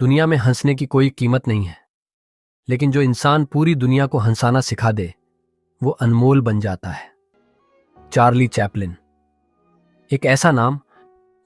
दुनिया में हंसने की कोई कीमत नहीं है, लेकिन जो इंसान पूरी दुनिया को हंसाना सिखा दे वो अनमोल बन जाता है। चार्ली चैपलिन एक ऐसा नाम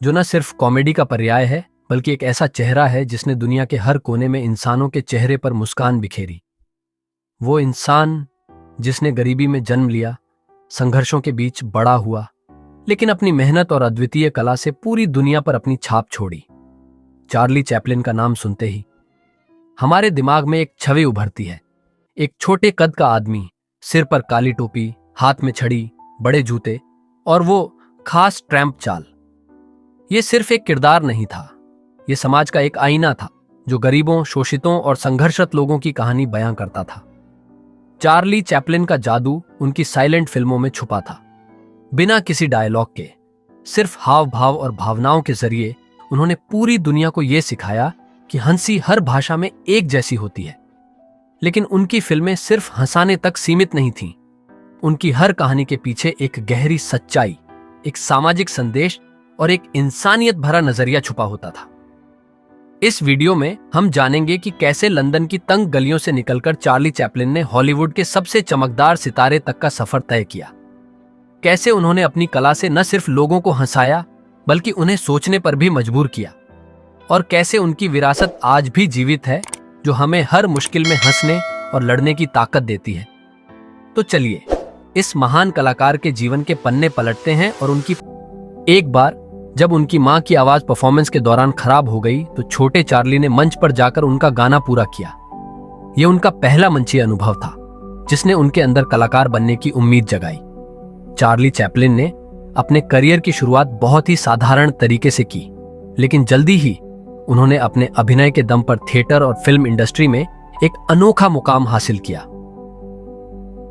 जो न सिर्फ कॉमेडी का पर्याय है, बल्कि एक ऐसा चेहरा है जिसने दुनिया के हर कोने में इंसानों के चेहरे पर मुस्कान बिखेरी। वो इंसान जिसने गरीबी में जन्म लिया, संघर्षों के बीच बड़ा हुआ, लेकिन अपनी मेहनत और अद्वितीय कला से पूरी दुनिया पर अपनी छाप छोड़ी। चार्ली चैपलिन का नाम सुनते ही हमारे दिमाग में एक छवि उभरती है। एक छोटे कद का आदमी, सिर पर काली टोपी, हाथ में छड़ी, बड़े जूते और वो खास ट्रैम्प चाल। ये सिर्फ एक किरदार नहीं था, ये समाज का एक आईना था जो गरीबों, शोषितों और संघर्षरत लोगों की कहानी बयां करता था। चार्ली चैपलिन का जादू उनकी साइलेंट फिल्मों में छुपा था। बिना किसी डायलॉग के, सिर्फ हाव भाव और भावनाओं के जरिए उन्होंने पूरी दुनिया को यह सिखाया कि हंसी हर भाषा में एक जैसी होती है। लेकिन उनकी फिल्में सिर्फ हंसाने तक सीमित नहीं थीं। उनकी हर कहानी के पीछे एक गहरी सच्चाई, एक सामाजिक संदेश और एक इंसानियत भरा नजरिया छुपा होता था। इस वीडियो में हम जानेंगे कि कैसे लंदन की तंग गलियों से निकलकर चार्ली चैपलिन ने हॉलीवुड के सबसे चमकदार सितारे तक का सफर तय किया। कैसे उन्होंने अपनी कला से न सिर्फ लोगों को हंसाया, बल्कि उन्हें सोचने पर भी मजबूर किया। और कैसे उनकी विरासत आज भी जीवित है, जो हमें हर मुश्किल में हंसने और लड़ने की ताकत देती है। तो चलिए इस महान कलाकार के जीवन के पन्ने पलटते हैं और एक बार जब उनकी मां की आवाज परफॉर्मेंस के दौरान खराब हो गई, तो छोटे चार्ली ने मंच पर जाकर उनका गाना पूरा किया। यह उनका पहला मंचीय अनुभव था, जिसने उनके अंदर कलाकार बनने की उम्मीद जगाई। चार्ली चैपलिन ने अपने करियर की शुरुआत बहुत ही साधारण तरीके से की, लेकिन जल्दी ही उन्होंने अपने अभिनय के दम पर थिएटर और फिल्म इंडस्ट्री में एक अनोखा मुकाम हासिल किया।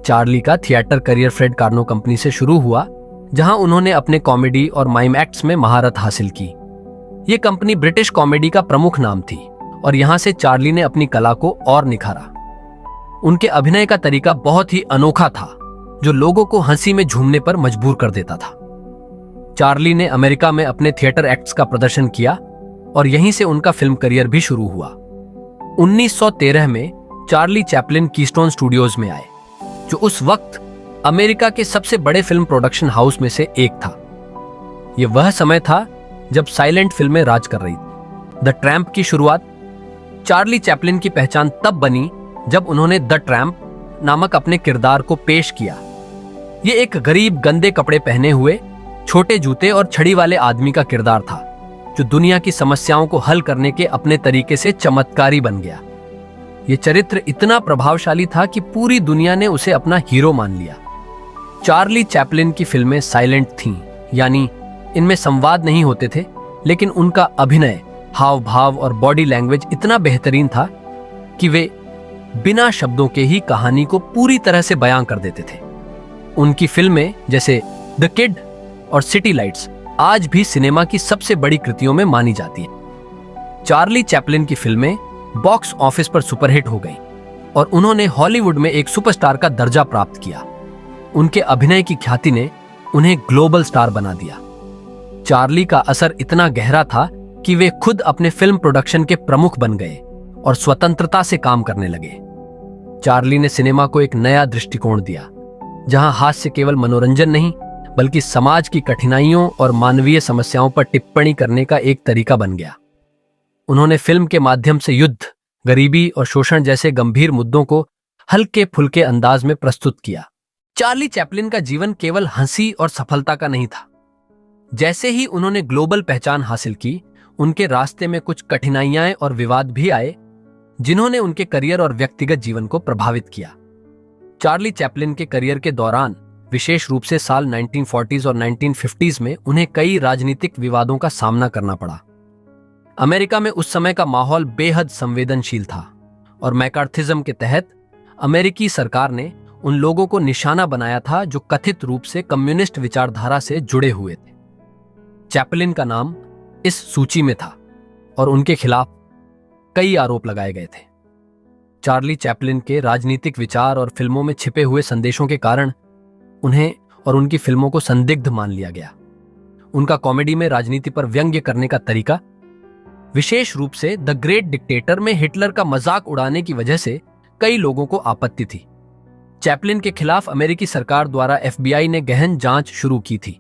चार्ली का theatre career Fred Karno company से शुरू हुआ, जहां उन्होंने अपने कॉमेडी और माइम एक्ट्स में महारत हासिल की। यह कंपनी ब्रिटिश कॉमेडी का प्रमुख नाम थी और यहां से चार्ली ने अपनी कला को और निखारा। उनके अभिनय का तरीका बहुत ही अनोखा था, जो लोगों को हंसी में झूमने पर मजबूर कर देता था। चार्ली ने अमेरिका में अपने थिएटर एक्ट्स का प्रदर्शन किया और यहीं से उनका फिल्म करियर भी शुरू हुआ। 1913 में चार्ली चैपलिन कीस्टोन स्टूडियोज में आए, जो उस वक्त अमेरिका के सबसे बड़े फिल्म प्रोडक्शन हाउस में से एक था। यह वह समय था जब साइलेंट फिल्में राज कर रही थी। द ट्रैम्प की शुरुआत चार्ली चैपलिन की पहचान तब बनी जब उन्होंने द ट्रैम्प नामक अपने किरदार को पेश किया। यह एक गरीब, गंदे कपड़े पहने हुए, छोटे जूते और छड़ी वाले आदमी का किरदार था, जो दुनिया की समस्याओं को हल करने के अपने तरीके से चमत्कारी बन गया। यह चरित्र इतना प्रभावशाली था कि पूरी दुनिया ने उसे अपना हीरो मान लिया। चार्ली चैपलिन की फिल्में साइलेंट थीं, यानी इनमें संवाद नहीं होते थे, लेकिन उनका अभिनय, हाव भाव और बॉडी लैंग्वेज इतना बेहतरीन था कि वे बिना शब्दों के ही कहानी को पूरी तरह से बयां कर देते थे। उनकी फिल्में जैसे द किड और सिटी लाइट्स आज भी सिनेमा की सबसे बड़ी कृतियों में मानी जाती हैं। चार्ली चैपलिन की फिल्में बॉक्स ऑफिस पर सुपरहिट हो गईं और उन्होंने हॉलीवुड में एक सुपरस्टार का दर्जा प्राप्त किया। उनके अभिनय की ख्याति ने उन्हें ग्लोबल स्टार बना दिया। चार्ली का असर इतना गहरा था कि वे खुद अपने फिल्म प्रोडक्शन के प्रमुख बन गए और स्वतंत्रता से काम करने लगे। चार्ली ने सिनेमा को एक नया दृष्टिकोण दिया, जहां हास्य केवल मनोरंजन नहीं, बल्कि समाज की कठिनाइयों और मानवीय समस्याओं पर टिप्पणी करने का एक तरीका बन गया। उन्होंने फिल्म के माध्यम से युद्ध, गरीबी और शोषण जैसे गंभीर मुद्दों को हल्के फुल्के अंदाज में प्रस्तुत किया। चार्ली चैपलिन का जीवन केवल हंसी और सफलता का नहीं था। जैसे ही उन्होंने ग्लोबल पहचान हासिल की, उनके रास्ते में कुछ कठिनाइयां और विवाद भी आए, जिन्होंने उनके करियर और व्यक्तिगत जीवन को प्रभावित किया। चार्ली चैपलिन के करियर के दौरान, विशेष रूप से साल 1940s और 1950s में, उन्हें कई राजनीतिक विवादों का सामना करना पड़ा। अमेरिका में उस समय का माहौल बेहद संवेदनशील था और मैकार्थिज्म के तहत अमेरिकी सरकार ने उन लोगों को निशाना बनाया था जो कथित रूप से कम्युनिस्ट विचारधारा से जुड़े हुए थे। चैपलिन का नाम इस सूची में था और उनके खिलाफ कई आरोप लगाए गए थे। चार्ली चैपलिन के राजनीतिक विचार और फिल्मों में छिपे हुए संदेशों के कारण उन्हें और उनकी फिल्मों को संदिग्ध मान लिया गया। उनका कॉमेडी में राजनीति पर व्यंग्य करने का तरीका विशेष रूप से द ग्रेट डिक्टेटर में हिटलर का मजाक उड़ाने की वजह से कई लोगों को आपत्ति थी। चैपलिन के खिलाफ अमेरिकी सरकार द्वारा FBI ने गहन जांच शुरू की थी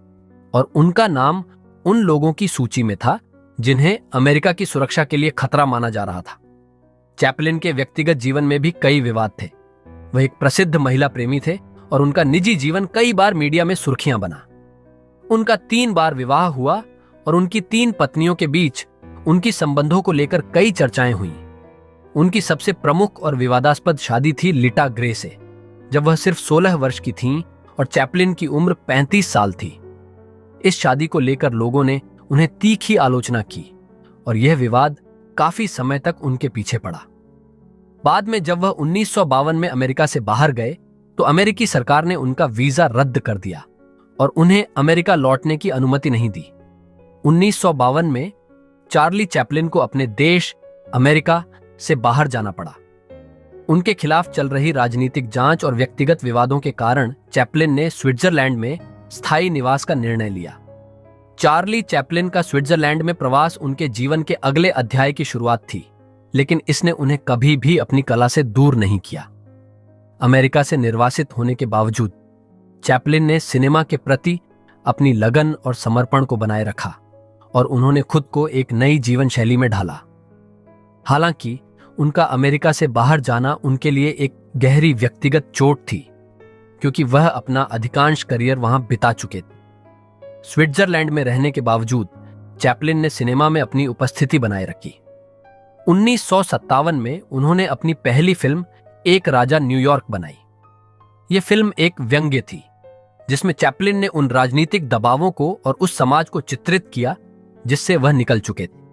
और उनका नाम उन लोगों की सूची में था जिन्हें अमेरिका की सुरक्षा के लिए खतरा माना जा रहा था। चैपलिन के व्यक्तिगत जीवन में भी कई विवाद थे। वह एक प्रसिद्ध महिला प्रेमी थे और उनका निजी जीवन कई बार मीडिया में सुर्खियां बना। उनका 3 बार विवाह हुआ और उनकी 3 पत्नियों के बीच उनकी संबंधों को लेकर कई चर्चाएं हुई। उनकी सबसे प्रमुख और विवादास्पद शादी थी लिटा ग्रे से, जब वह सिर्फ 16 वर्ष की थीं और चैपलिन की उम्र 35 साल थी। इस शादी को लेकर लोगों ने उन्हें तीखी आलोचना की और यह विवाद काफी समय तक उनके पीछे पड़ा। बाद में जब वह 1952 में अमेरिका से बाहर गए तो अमेरिकी सरकार ने उनका वीजा रद्द कर दिया और उन्हें अमेरिका लौटने की अनुमति नहीं दी। 1952 में चार्ली चैपलिन को अपने देश अमेरिका से बाहर जाना पड़ा। उनके खिलाफ चल रही राजनीतिक जांच और व्यक्तिगत विवादों के कारण चैपलिन ने स्विट्जरलैंड में स्थायी निवास का निर्णय लिया। चार्ली चैपलिन का स्विट्जरलैंड में प्रवास उनके जीवन के अगले अध्याय की शुरुआत थी, लेकिन इसने उन्हें कभी भी अपनी कला से दूर नहीं किया। अमेरिका से निर्वासित होने के बावजूद चैपलिन ने सिनेमा के प्रति अपनी लगन और समर्पण को बनाए रखा और उन्होंने खुद को एक नई जीवन शैली में ढाला। हालांकि उनका अमेरिका से बाहर जाना उनके लिए एक गहरी व्यक्तिगत चोट थी, क्योंकि वह अपना अधिकांश करियर वहां बिता चुके थे। स्विट्जरलैंड में रहने के बावजूद चैपलिन ने सिनेमा में अपनी उपस्थिति बनाए रखी। 1957 में उन्होंने अपनी पहली फिल्म एक राजा न्यूयॉर्क बनाई। यह फिल्म एक व्यंग्य थी जिसमें चैपलिन ने उन राजनीतिक दबावों को और उस समाज को चित्रित किया जिससे वह निकल चुके थे।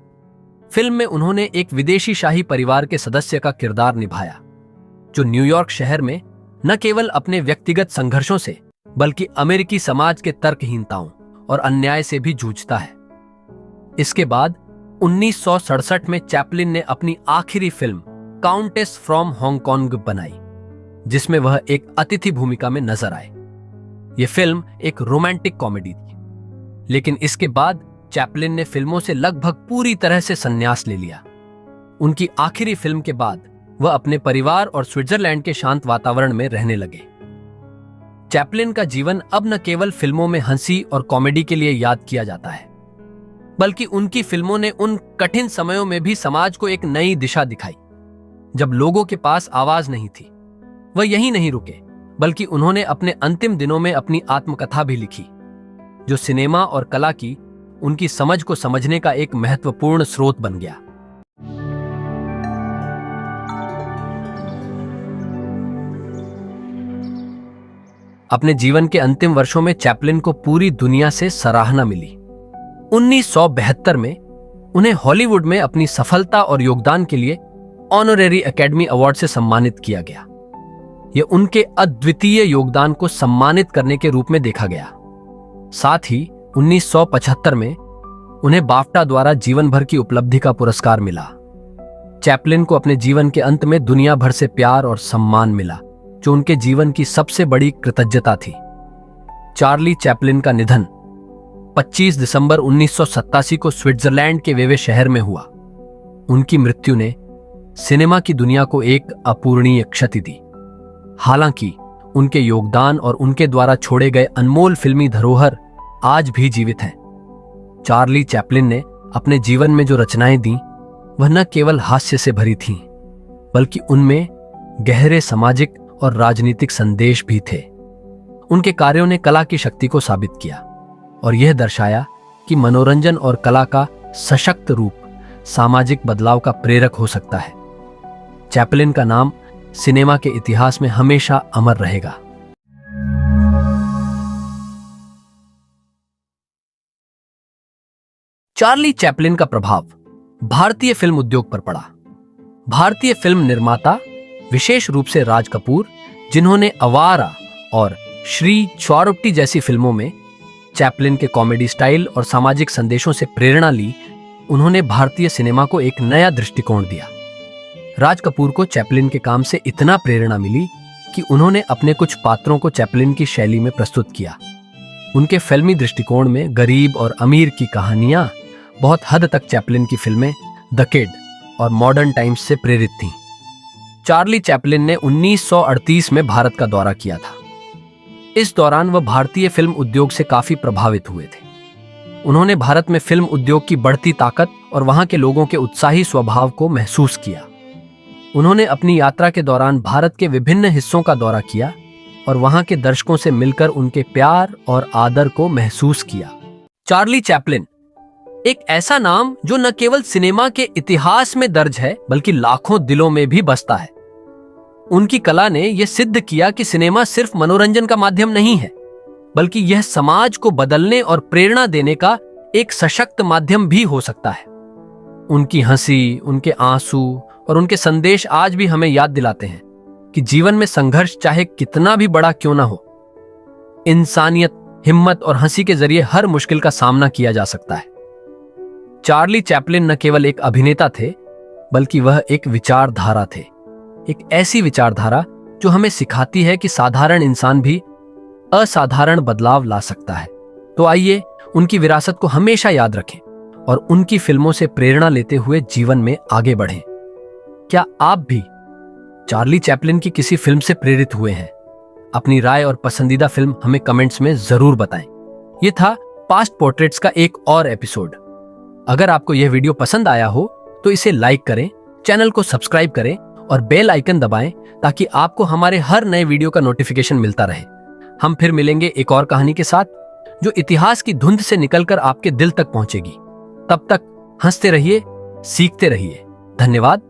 फिल्म में उन्होंने एक विदेशी शाही परिवार के सदस्य का किरदार निभाया जो न्यूयॉर्क शहर में न केवल अपने व्यक्तिगत संघर्षों से बल्कि अमेरिकी समाज के तर्कहीनताओं और अन्याय से भी जूझता है। इसके बाद 1967 में चैपलिन ने अपनी आखिरी फिल्म काउंटेस फ्रॉम हांगकांग बनाई, जिसमें वह एक अतिथि भूमिका में नजर आए। यह फिल्म एक रोमांटिक कॉमेडी थी, लेकिन इसके बाद चैपलिन ने फिल्मों से लगभग पूरी तरह से संन्यास ले लिया। उनकी आखिरी फिल्म के बाद वह अपने परिवार और स्विट्जरलैंड के शांत वातावरण में रहने लगे। चैपलिन का जीवन अब न केवल फिल्मों में हंसी और कॉमेडी के लिए याद किया जाता है, बल्कि उनकी फिल्मों ने उन कठिन समयों में भी समाज को एक नई दिशा दिखाई जब लोगों के पास आवाज नहीं थी। वह यहीं नहीं रुके, बल्कि उन्होंने अपने अंतिम दिनों में अपनी आत्मकथा भी लिखी, जो सिनेमा और कला की उनकी समझ को समझने का एक महत्वपूर्ण स्रोत बन गया। अपने जीवन के अंतिम वर्षों में चैपलिन को पूरी दुनिया से सराहना मिली। 1972 में उन्हें हॉलीवुड में अपनी सफलता और योगदान के लिए ऑनरेरी एकेडमी अवार्ड से सम्मानित किया गया। यह उनके अद्वितीय योगदान को सम्मानित करने के रूप में देखा गया। साथ ही 1975 में उन्हें बाफ्टा द्वारा जीवन भर की उपलब्धि का पुरस्कार मिला। चैपलिन को अपने जीवन के अंत में दुनिया भर से प्यार और सम्मान मिला, जो उनके जीवन की सबसे बड़ी कृतज्ञता थी। चार्ली चैपलिन का निधन 25 दिसंबर 1987 को स्विट्जरलैंड के वेवे शहर में हुआ। उनकी मृत्यु ने सिनेमा की दुनिया को एक अपूरणीय क्षति दी। हालांकि उनके योगदान और उनके द्वारा छोड़े गए अनमोल फिल्मी धरोहर आज भी जीवित हैं। चार्ली चैपलिन ने अपने जीवन में जो रचनाएं दी वह न केवल हास्य से भरी थीं, बल्कि उनमें गहरे सामाजिक और राजनीतिक संदेश भी थे। उनके कार्यों ने कला की शक्ति को साबित किया और यह दर्शाया कि मनोरंजन और कला का सशक्त रूप सामाजिक बदलाव का प्रेरक हो सकता है। चैपलिन का नाम सिनेमा के इतिहास में हमेशा अमर रहेगा। चार्ली चैपलिन का प्रभाव भारतीय फिल्म उद्योग पर पड़ा। भारतीय फिल्म निर्माता, विशेष रूप से राज कपूर, जिन्होंने आवारा और श्री चौरुट्टी जैसी फिल्मों में चैपलिन के कॉमेडी स्टाइल और सामाजिक संदेशों से प्रेरणा ली, उन्होंने भारतीय सिनेमा को एक नया दृष्टिकोण दिया। राज कपूर को चैपलिन के काम से इतना प्रेरणा मिली कि उन्होंने अपने कुछ पात्रों को चैपलिन की शैली में प्रस्तुत किया। उनके फिल्मी दृष्टिकोण में गरीब और अमीर की कहानियां बहुत हद तक चैपलिन की फिल्में द किड और मॉडर्न टाइम्स से प्रेरित थीं। चार्ली चैपलिन ने 1938 में भारत का दौरा किया था। इस दौरान वह भारतीय फिल्म उद्योग से काफी प्रभावित हुए थे। उन्होंने भारत में फिल्म उद्योग की बढ़ती ताकत और वहां के लोगों के उत्साही स्वभाव को महसूस किया। उन्होंने अपनी यात्रा के दौरान भारत के विभिन्न हिस्सों का दौरा किया और वहां के दर्शकों से मिलकर उनके प्यार और आदर को महसूस किया। चार्ली चैपलिन एक ऐसा नाम जो न केवल सिनेमा के इतिहास में दर्ज है बल्कि लाखों दिलों में भी बसता है। उनकी कला ने यह सिद्ध किया कि सिनेमा सिर्फ मनोरंजन का माध्यम नहीं है, बल्कि यह समाज को बदलने और प्रेरणा देने का एक सशक्त माध्यम भी हो सकता है। उनकी हंसी, उनके आंसू और उनके संदेश आज भी हमें याद दिलाते हैं कि जीवन में संघर्ष चाहे कितना भी बड़ा क्यों ना हो, इंसानियत, हिम्मत और हंसी के जरिए हर मुश्किल का सामना किया जा सकता है। चार्ली चैपलिन न केवल एक अभिनेता थे, बल्कि वह एक विचारधारा थे। एक ऐसी विचारधारा जो हमें सिखाती है कि साधारण इंसान भी असाधारण बदलाव ला सकता है। तो आइए उनकी विरासत को हमेशा याद रखें और उनकी फिल्मों से प्रेरणा लेते हुए जीवन में आगे बढ़ें। क्या आप भी चार्ली चैपलिन की किसी फिल्म से प्रेरित हुए हैं? अपनी राय और पसंदीदा फिल्म हमें कमेंट्स में जरूर बताएं। यह था पास्ट पोर्ट्रेट्स का एक और एपिसोड। अगर आपको यह वीडियो पसंद आया हो तो इसे लाइक करें, चैनल को सब्सक्राइब करें और बेल आइकन दबाएं ताकि आपको हमारे हर नए वीडियो का नोटिफिकेशन मिलता रहे। हम फिर मिलेंगे एक और कहानी के साथ जो इतिहास की धुंध से निकलकर आपके दिल तक पहुंचेगी। तब तक हंसते रहिए, सीखते रहिए। धन्यवाद।